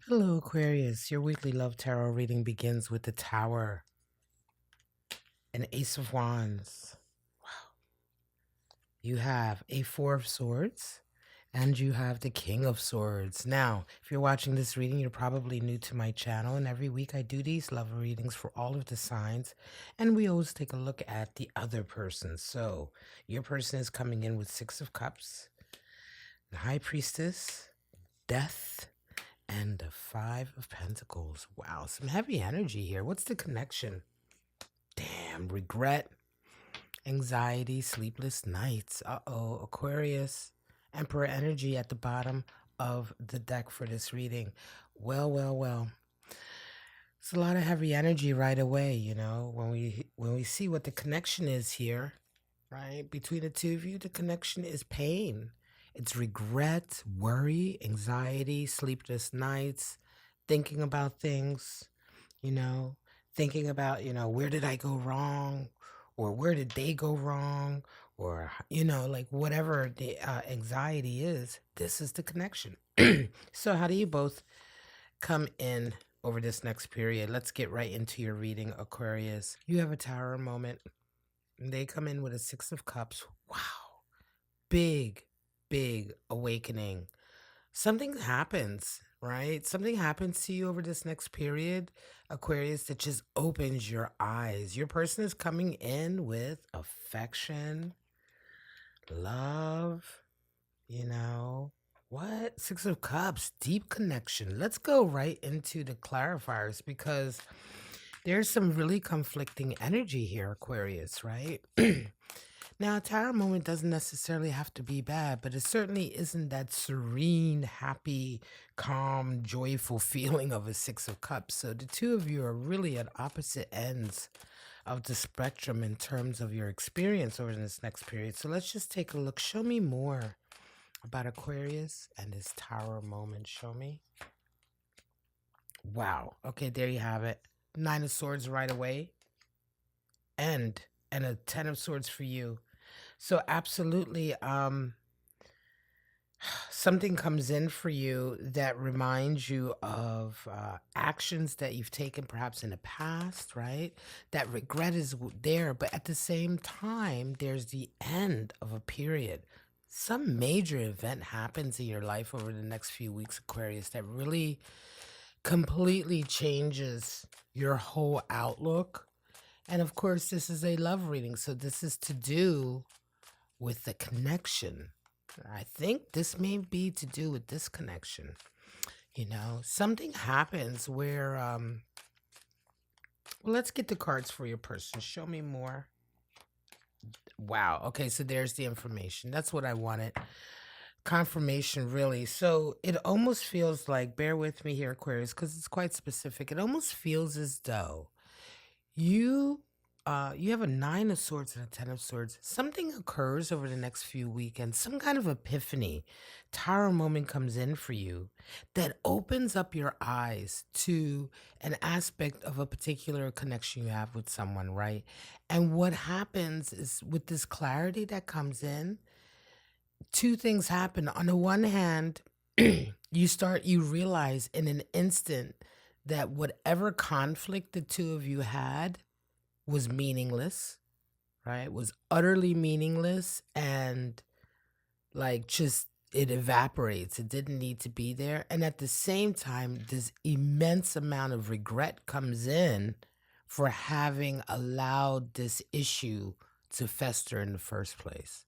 Hello, Aquarius. Your weekly love tarot reading begins with the Tower, an Ace of Wands. You have a Four of Swords, and you have the King of Swords. Now, if you're watching this reading, you're probably new to my channel, and every week I do these love readings for all of the signs, and we always take a look at the other person. So, your person is coming in with Six of Cups, the High Priestess, Death, and the Five of Pentacles. Wow, some heavy energy here. What's the connection? Damn, regret, anxiety, sleepless nights. Uh-oh, Aquarius. Emperor energy at the bottom of the deck for this reading. Well. It's a lot of heavy energy right away, when we see what the connection is here, right? Between the two of you, the connection is pain. It's regret, worry, anxiety, sleepless nights, thinking about things, you know, thinking about, where did I go wrong? Or where did they go wrong? Or, like whatever the anxiety is, this is the connection. So, how do you both come in over this next period? Let's get right into your reading, Aquarius. You have a Tower moment. They come in with a Six of Cups. Wow. Big awakening. Something happens, right? Something happens to you over this next period, Aquarius, that just opens your eyes. Your person is coming in with affection, love, What? Six of Cups, deep connection. Let's go right into the clarifiers because there's some really conflicting energy here, Aquarius, right? Now, a Tower moment doesn't necessarily have to be bad, but it certainly isn't that serene, happy, calm, joyful feeling of a Six of Cups. So the two of you are really at opposite ends of the spectrum in terms of your experience over this next period. So let's just take a look. Show me more about Aquarius and his Tower moment. Show me. Wow. Okay, there you have it. Nine of Swords right away. And a Ten of Swords for you. So absolutely, something comes in for you that reminds you of actions that you've taken perhaps in the past, right? That regret is there, but at the same time, there's the end of a period. Some major event happens in your life over the next few weeks, Aquarius, that really completely changes your whole outlook. And of course, this is a love reading, so this is to do with the connection. I think this may be to do with this connection. Something happens where, well, let's get the cards for your person. Show me more. Wow. Okay, so there's the information. That's what I wanted. Confirmation, really. So it almost feels like, bear with me here, Aquarius, because it's quite specific. It almost feels as though you have a Nine of Swords and a Ten of Swords. Something occurs over the next few weekends, some kind of epiphany, Tower moment comes in for you that opens up your eyes to an aspect of a particular connection you have with someone, right? And what happens is with this clarity that comes in, two things happen. On the one hand, you realize in an instant that whatever conflict the two of you had was meaningless, right? Was utterly meaningless, and like just it evaporates. It didn't need to be there. And at the same time, this immense amount of regret comes in for having allowed this issue to fester in the first place.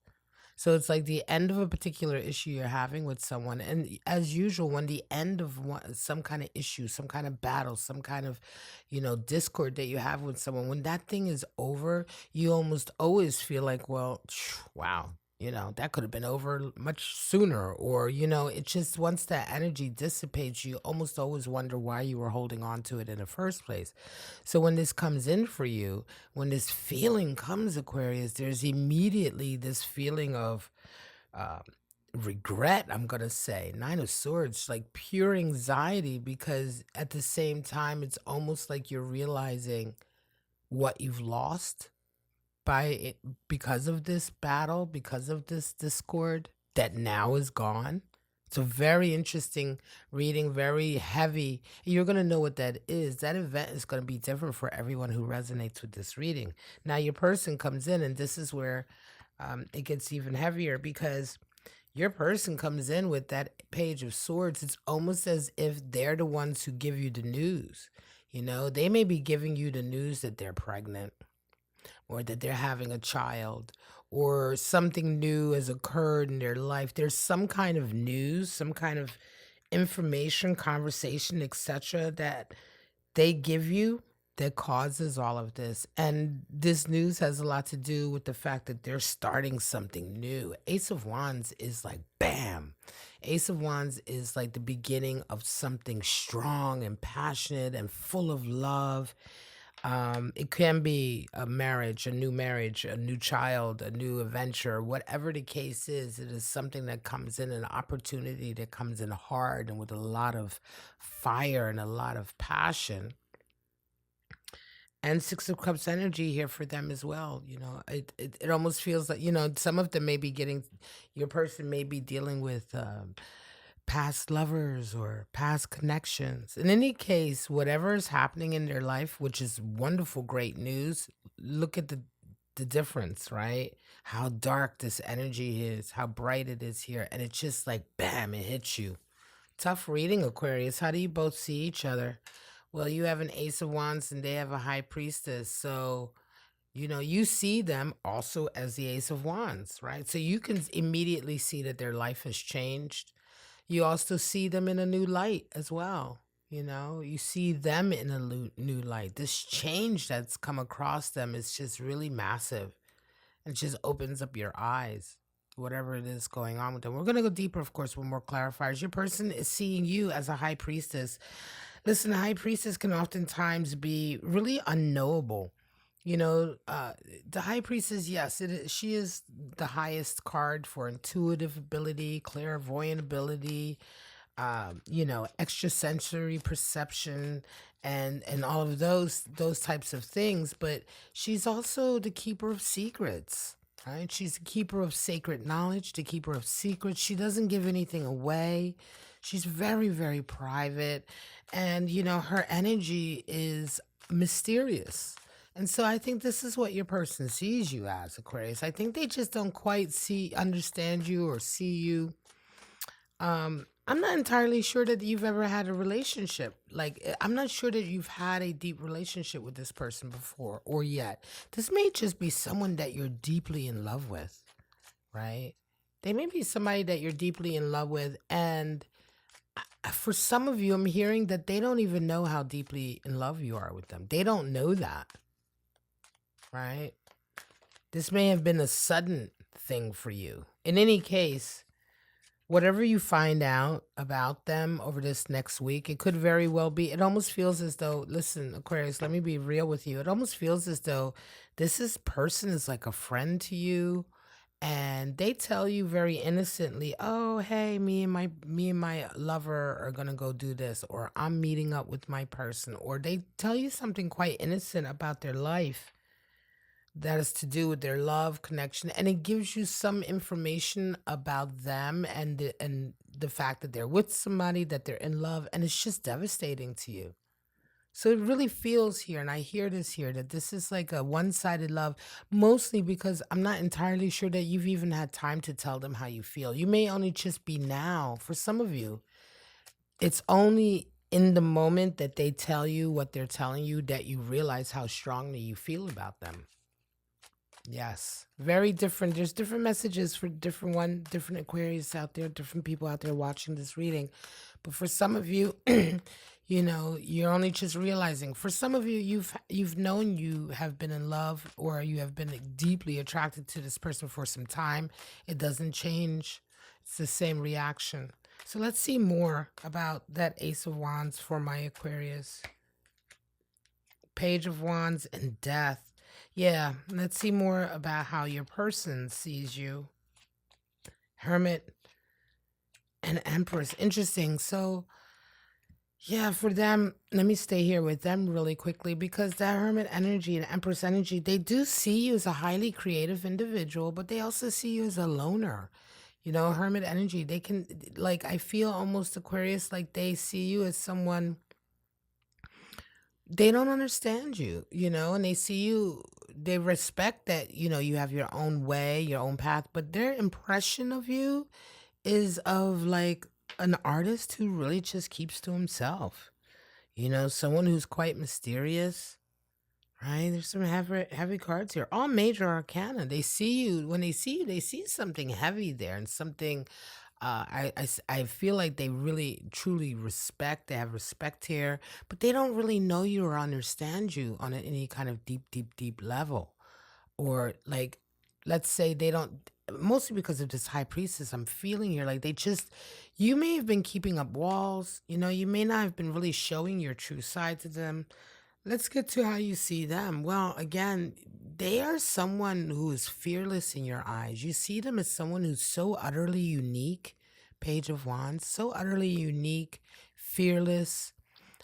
So it's like the end of a particular issue you're having with someone. And as usual, when the end of some kind of issue, some kind of battle, some kind of, discord that you have with someone, when that thing is over, you almost always feel like, well, wow, that could have been over much sooner. Or, it just, once that energy dissipates, you almost always wonder why you were holding on to it in the first place. So when this comes in for you, when this feeling comes, Aquarius, there's immediately this feeling of uh, regret, I'm going to say. Nine of Swords, like pure anxiety, because at the same time, it's almost like you're realizing what you've lost by it because of this battle, because of this discord that now is gone. It's a very interesting reading, very heavy. You're going to know what that is. That event is going to be different for everyone who resonates with this reading. Now, your person comes in, and this is where it gets even heavier because your person comes in with that Page of Swords. It's almost as if they're the ones who give you the news. You know, they may be giving you the news that they're pregnant or that they're having a child or something new has occurred in their life. There's some kind of news, some kind of information, conversation, etc. that they give you that causes all of this. And this news has a lot to do with the fact that they're starting something new. Ace of Wands is like bam. Ace of Wands is like the beginning of something strong and passionate and full of love. It can be a marriage, a new child, a new adventure, whatever the case is. It is something that comes in, an opportunity that comes in hard and with a lot of fire and a lot of passion. And Six of Cups energy here for them as well. You know, it almost feels like, you know, some of them may be getting, your person may be dealing with past lovers or past connections. In any case, whatever is happening in their life, which is wonderful, great news, look at the difference, right? How dark this energy is, how bright it is here. And it's just like, bam, it hits you. Tough reading, Aquarius. How do you both see each other? Well, you have an Ace of Wands and they have a High Priestess. So, you know, you see them also as the Ace of Wands, right? So you can immediately see that their life has changed. You also see them in a new light as well. You know, you see them in a new light. This change that's come across them is just really massive. It just opens up your eyes, whatever it is going on with them. We're going to go deeper, of course, with more clarifiers. Your person is seeing you as a High Priestess. Listen, High Priestess can oftentimes be really unknowable. You know, the High Priestess, yes, she is the highest card for intuitive ability, clairvoyant ability, you know, extrasensory perception, and all of those types of things. But she's also the keeper of secrets. Right? She's the keeper of sacred knowledge, the keeper of secrets. She doesn't give anything away. She's very, very private. And, you know, her energy is mysterious. And so I think this is what your person sees you as, Aquarius. I think they just don't quite understand you or see you. I'm not entirely sure that you've ever had a relationship. Like, I'm not sure that you've had a deep relationship with this person before or yet. This may just be someone that you're deeply in love with, right? They may be somebody that you're deeply in love with. And for some of you, I'm hearing that they don't even know how deeply in love you are with them. They don't know that, right? This may have been a sudden thing for you. In any case, whatever you find out about them over this next week, it could very well be, it almost feels as though, listen, Aquarius, let me be real with you. It almost feels as though person is like a friend to you, and they tell you very innocently, oh, hey, me and my lover are going to go do this, or I'm meeting up with my person, or they tell you something quite innocent about their life that is to do with their love connection, and it gives you some information about them and the fact that they're with somebody, that they're in love, and it's just devastating to you. So it really feels here, and I hear this here, that this is like a one-sided love, mostly because I'm not entirely sure that you've even had time to tell them how you feel. You may only just be now, for some of you, it's only in the moment that they tell you what they're telling you that you realize how strongly you feel about them. Yes, very different. There's different messages for different Aquarius out there, different people out there watching this reading. But for some of you, you know, you're only just realizing. For some of you, you've known you have been in love or you have been deeply attracted to this person for some time. It doesn't change. It's the same reaction. So let's see more about that Ace of Wands for my Aquarius. Page of Wands and Death. Yeah, let's see more about how your person sees you. Hermit and Empress. Interesting. So, yeah, for them, let me stay here with them really quickly because that Hermit energy and Empress energy, they do see you as a highly creative individual, but they also see you as a loner. Hermit energy. They can, like, I feel almost Aquarius, like they see you as someone, they don't understand you, and they see you, they respect that, you have your own way, your own path, but their impression of you is of like an artist who really just keeps to himself, someone who's quite mysterious. Right, there's some heavy cards here. All major arcana. They see you when they see you. They see something heavy there, and something. I feel like they really truly respect. They have respect here, but they don't really know you or understand you on any kind of deep, deep, deep level. Or like, let's say they don't. Mostly because of this high priestess, I'm feeling here like they just. You may have been keeping up walls. You may not have been really showing your true side to them. Let's get to how you see them. Well, again, they are someone who is fearless in your eyes. You see them as someone who's so utterly unique, Page of Wands, so utterly unique, fearless,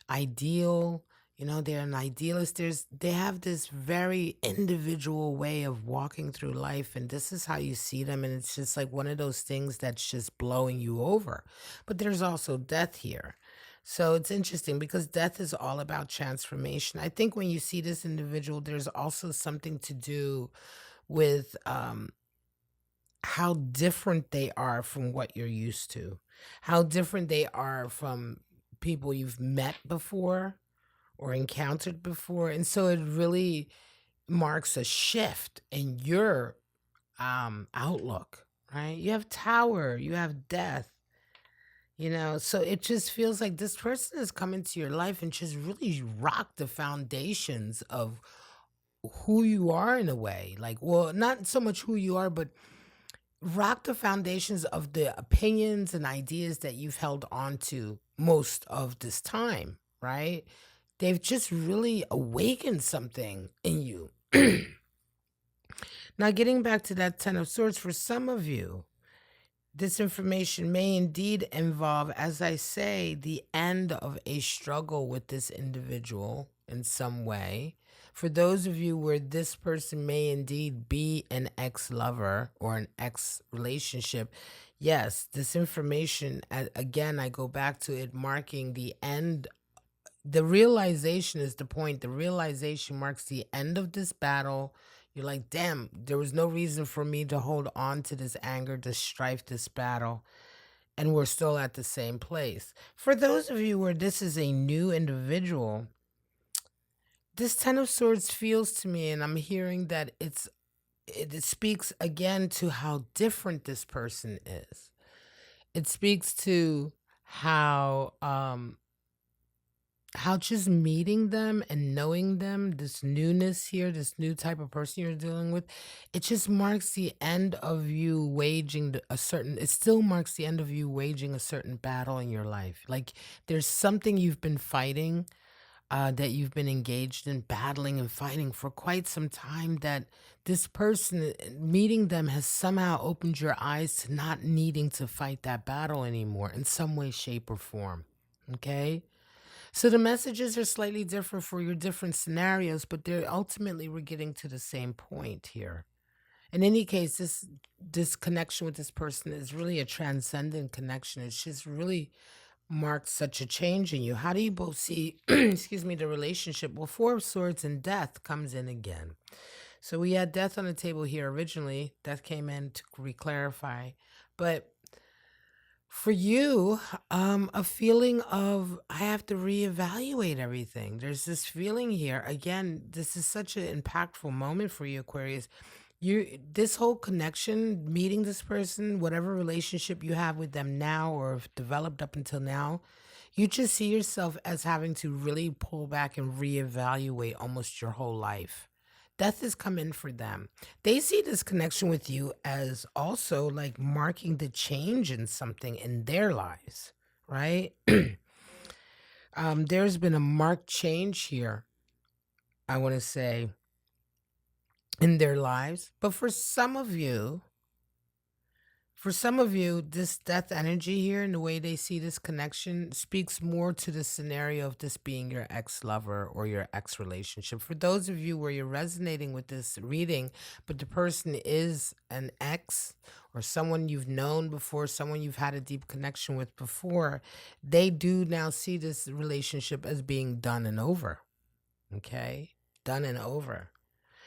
ideal. They're an idealist. They have this very individual way of walking through life, and this is how you see them. And it's just like one of those things that's just blowing you over. But there's also death here. So it's interesting because death is all about transformation. I think when you see this individual, there's also something to do with how different they are from what you're used to, how different they are from people you've met before or encountered before. And so it really marks a shift in your outlook, right? You have Tower, you have death. So it just feels like this person has come into your life and just really rocked the foundations of who you are in a way. Like, well, not so much who you are, but rock the foundations of the opinions and ideas that you've held on to most of this time, right? They've just really awakened something in you. Now, getting back to that Ten of Swords, for some of you, this information may indeed involve, as I say, the end of a struggle with this individual in some way. For those of you where this person may indeed be an ex-lover or an ex-relationship, yes, this information, again, I go back to it marking the end. The realization is the point. The realization marks the end of this battle. You're like, damn, there was no reason for me to hold on to this anger, this strife, this battle. And we're still at the same place. For those of you where this is a new individual, this Ten of Swords feels to me, and I'm hearing that it speaks again to how different this person is. It speaks to how just meeting them and knowing them, this newness here, this new type of person you're dealing with, it just marks the end of you waging it still marks the end of you waging a certain battle in your life. Like there's something you've been fighting, that you've been engaged in battling and fighting for quite some time, that this person, meeting them has somehow opened your eyes to not needing to fight that battle anymore in some way, shape, or form. Okay? So the messages are slightly different for your different scenarios, but they're ultimately we're getting to the same point here. In any case, this connection with this person is really a transcendent connection. It's just really marked such a change in you. How do you both see, excuse me, the relationship? Well, Four of Swords and death comes in again. So we had death on the table here originally. Death came in to re-clarify. But for you, a feeling of I have to reevaluate everything. There's this feeling here. Again, this is such an impactful moment for you, Aquarius. This whole connection, meeting this person, whatever relationship you have with them now or have developed up until now, you just see yourself as having to really pull back and reevaluate almost your whole life. Death has come in for them. They see this connection with you as also like marking the change in something in their lives, right? There's been a marked change here, I want to say, in their lives. But for some of you, For some of you, this death energy here and the way they see this connection speaks more to the scenario of this being your ex lover or your ex relationship. For those of you where you're resonating with this reading, but the person is an ex or someone you've known before, someone you've had a deep connection with before, they do now see this relationship as being done and over. Okay? Done and over.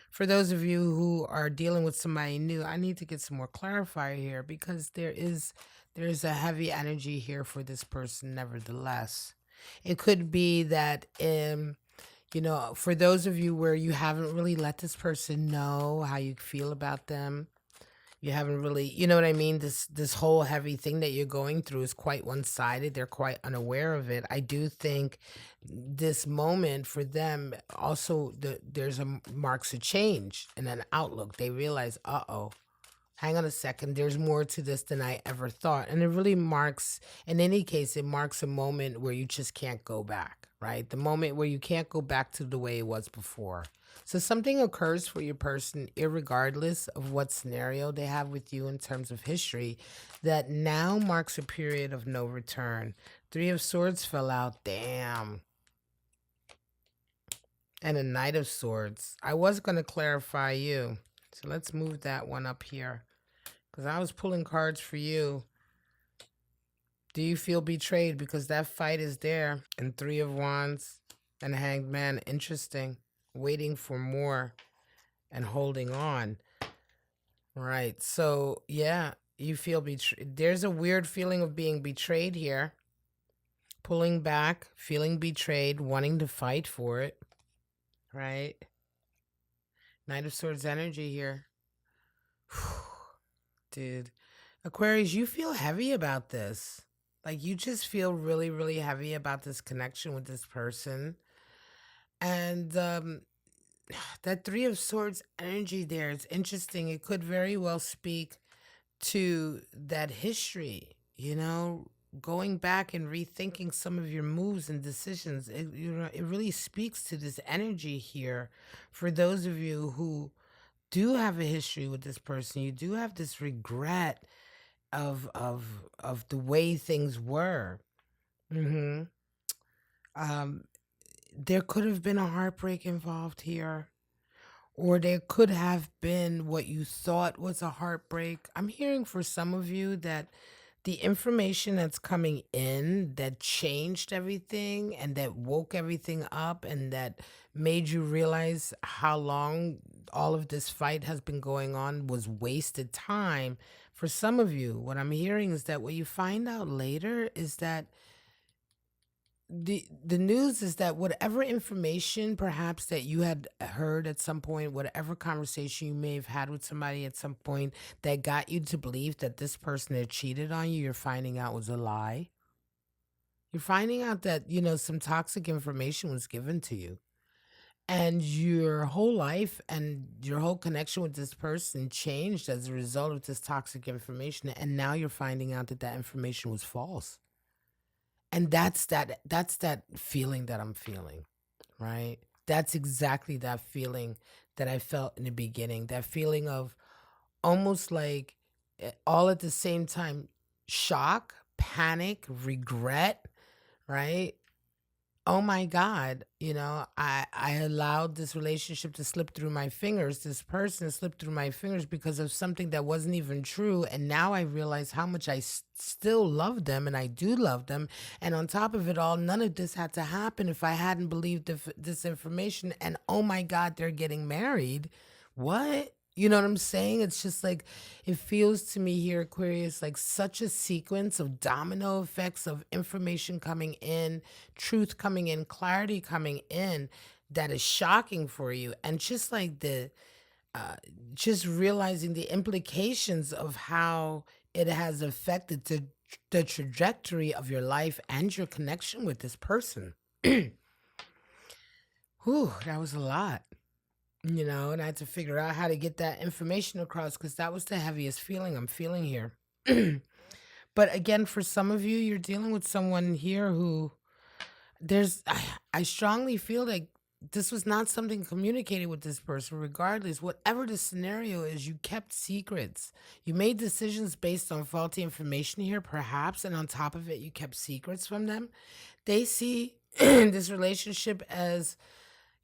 For those of you who are dealing with somebody new, I need to get some more clarifier here because there's a heavy energy here for this person nevertheless. It could be that for those of you where you haven't really let this person know how you feel about them, you haven't really, you know what I mean? This whole heavy thing that you're going through is quite one-sided. They're quite unaware of it. I do think this moment for them also there's a marks a change in an outlook. They realize, uh-oh, hang on a second, there's more to this than I ever thought. And it really marks, in any case, it marks a moment where you just can't go back, right? The moment where you can't go back to the way it was before. So something occurs for your person, irregardless of what scenario they have with you in terms of history, that now marks a period of no return. Three of Swords fell out. Damn. And a Knight of Swords. I was going to clarify you. So let's move that one up here. Because I was pulling cards for you. Do you feel betrayed? Because that fight is there. And Three of Wands and a Hanged Man. Interesting. Waiting for more and holding on. Right. So, yeah, you feel betrayed. There's a weird feeling of being betrayed here. Pulling back, feeling betrayed, wanting to fight for it. Right. Knight of Swords energy here. Dude. Aquarius, you feel heavy about this. Like, you just feel really, really heavy about this connection with this person. And that Three of Swords energy there, it's interesting. It could very well speak to that history, going back and rethinking some of your moves and decisions. It really speaks to this energy here for those of you who do have a history with this person. You do have this regret of the way things were. Mm-hmm. Um, there could have been a heartbreak involved here, or there could have been what you thought was a heartbreak. I'm hearing for some of you that the information that's coming in that changed everything and that woke everything up and that made you realize how long all of this fight has been going on was wasted time. For some of you, what I'm hearing is that what you find out later is that the news is that whatever information perhaps that you had heard at some point, whatever conversation you may have had with somebody at some point that got you to believe that this person had cheated on you, you're finding out was a lie. You're finding out that, some toxic information was given to you. And your whole life and your whole connection with this person changed as a result of this toxic information. And now you're finding out that that information was false. And that's that feeling that I'm feeling, right? That's exactly that feeling that I felt in the beginning. That feeling of almost like all at the same time, shock, panic, regret, right? Oh my God, I allowed this relationship to slip through my fingers. This person slipped through my fingers because of something that wasn't even true. And now I realize how much I still love them, and I do love them. And on top of it all, none of this had to happen if I hadn't believed this information. And oh my God, they're getting married. What? You know what I'm saying? It's just like, it feels to me here, Aquarius, like such a sequence of domino effects of information coming in, truth coming in, clarity coming in that is shocking for you. And just like just realizing the implications of how it has affected the trajectory of your life and your connection with this person. Whew, that was a lot. And I had to figure out how to get that information across because that was the heaviest feeling I'm feeling here. But again, for some of you, you're dealing with someone here who I strongly feel like this was not something communicated with this person. Regardless, whatever the scenario is, you kept secrets. You made decisions based on faulty information here, perhaps, and on top of it, you kept secrets from them. They see this relationship as,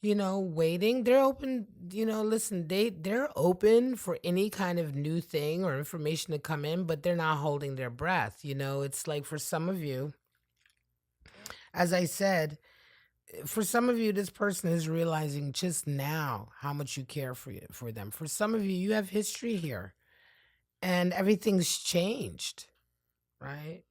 waiting. They're open, listen, they're open for any kind of new thing or information to come in, but they're not holding their breath. It's like for some of you, as I said, for some of you, this person is realizing just now how much you care for them. For some of you, you have history here and everything's changed, right?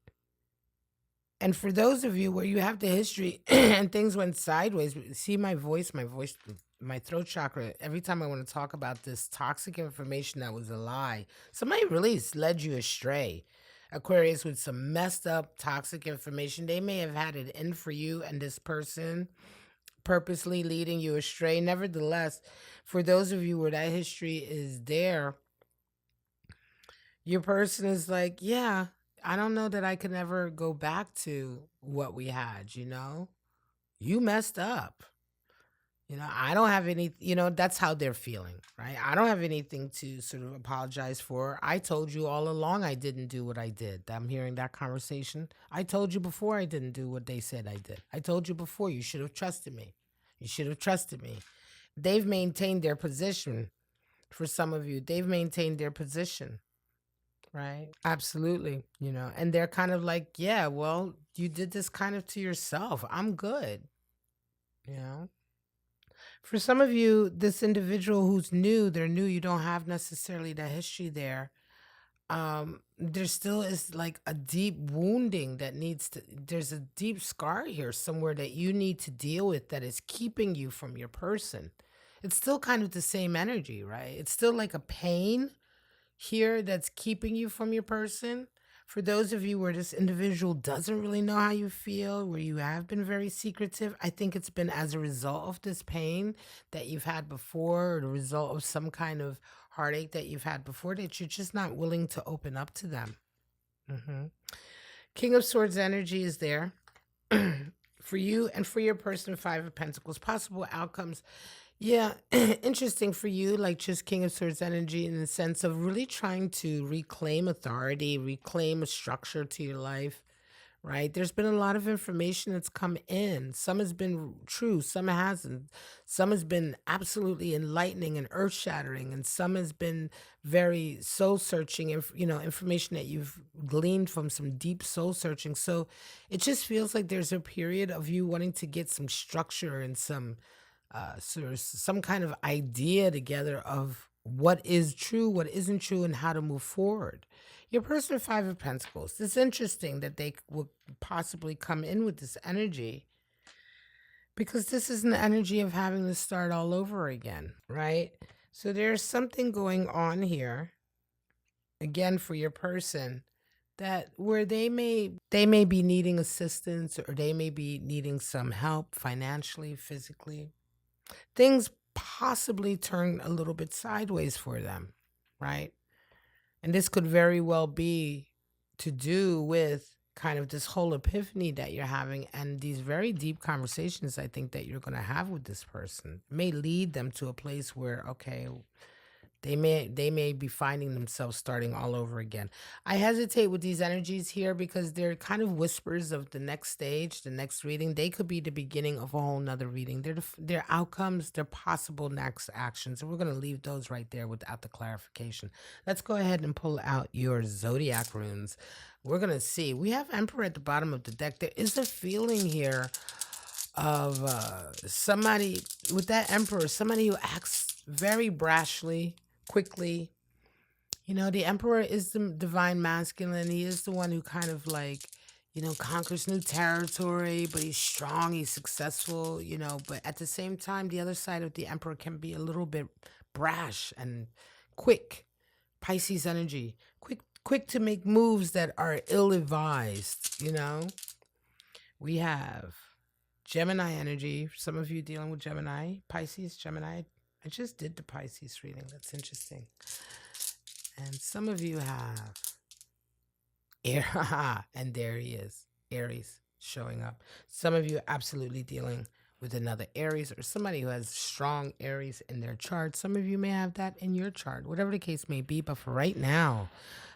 And for those of you where you have the history and things went sideways, see my throat chakra, every time I want to talk about this toxic information that was a lie, somebody really led you astray. Aquarius, with some messed up toxic information, they may have had it in for you, and this person purposely leading you astray. Nevertheless, for those of you where that history is there, your person is like, yeah, I don't know that I can ever go back to what we had, You messed up. I don't have any, that's how they're feeling, right? I don't have anything to sort of apologize for. I told you all along I didn't do what I did. I'm hearing that conversation. I told you before I didn't do what they said I did. I told you before you should have trusted me. You should have trusted me. They've maintained their position. For some of you, they've maintained their position, right? Absolutely. And they're kind of like, yeah, well, you did this kind of to yourself. I'm good, you know? For some of you, this individual who's new, they're new, you don't have necessarily the history there. There still is like a deep wounding that there's a deep scar here somewhere that you need to deal with that is keeping you from your person. It's still kind of the same energy, right? It's still like a pain here that's keeping you from your person. For those of you where this individual doesn't really know how you feel, where you have been very secretive, I think it's been as a result of this pain that you've had before, or the result of some kind of heartache that you've had before, that you're just not willing to open up to them. King of Swords energy is there for you and for your person. Five of Pentacles, possible outcomes. Yeah, interesting for you, like just King of Swords energy in the sense of really trying to reclaim authority, reclaim a structure to your life, right? There's been a lot of information that's come in. Some has been true, some hasn't. Some has been absolutely enlightening and earth-shattering, and some has been very soul-searching, information that you've gleaned from some deep soul-searching. So it just feels like there's a period of you wanting to get some structure and sort of some kind of idea together of what is true, what isn't true, and how to move forward. Your person, Five of Pentacles. It's interesting that they would possibly come in with this energy, because this is an energy of having to start all over again, right? So there's something going on here, again, for your person, that where they may be needing assistance, or they may be needing some help financially, physically. Things possibly turn a little bit sideways for them, right? And this could very well be to do with kind of this whole epiphany that you're having, and these very deep conversations I think that you're going to have with this person may lead them to a place where, okay, they may be finding themselves starting all over again. I hesitate with these energies here because they're kind of whispers of the next stage, the next reading. They could be the beginning of a whole nother reading. They're outcomes, they're possible next actions. And we're going to leave those right there without the clarification. Let's go ahead and pull out your zodiac runes. We're going to see. We have Emperor at the bottom of the deck. There is a feeling here of somebody with that Emperor, somebody who acts very brashly, quickly. The Emperor is the divine masculine. He is the one who kind of like, conquers new territory, but he's strong, he's successful, but at the same time, the other side of the Emperor can be a little bit brash and quick. Pisces energy, quick to make moves that are ill-advised, We have Gemini energy. Some of you dealing with Gemini, Pisces, Gemini. I just did the Pisces reading. That's interesting. And some of you have and there he is, Aries showing up. Some of you are absolutely dealing with another Aries or somebody who has strong Aries in their chart. Some of you may have that in your chart, whatever the case may be. But for right now,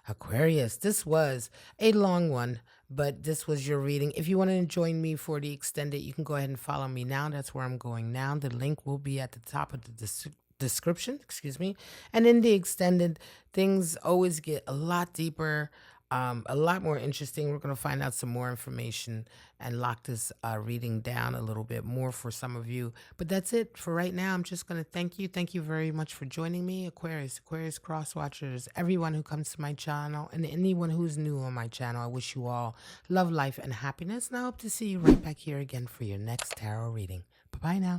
Aquarius, this was a long one, but this was your reading. If you want to join me for the extended, you can go ahead and follow me now. That's where I'm going now. The link will be at the top of the description, excuse me. And in the extended, things always get a lot deeper, a lot more interesting. We're going to find out some more information and lock this reading down a little bit more for some of you. But that's it for right now. I'm just going to thank you. Thank you very much for joining me, Aquarius Cross Watchers, everyone who comes to my channel, and anyone who's new on my channel. I wish you all love, life, and happiness. And I hope to see you right back here again for your next tarot reading. Bye-bye now.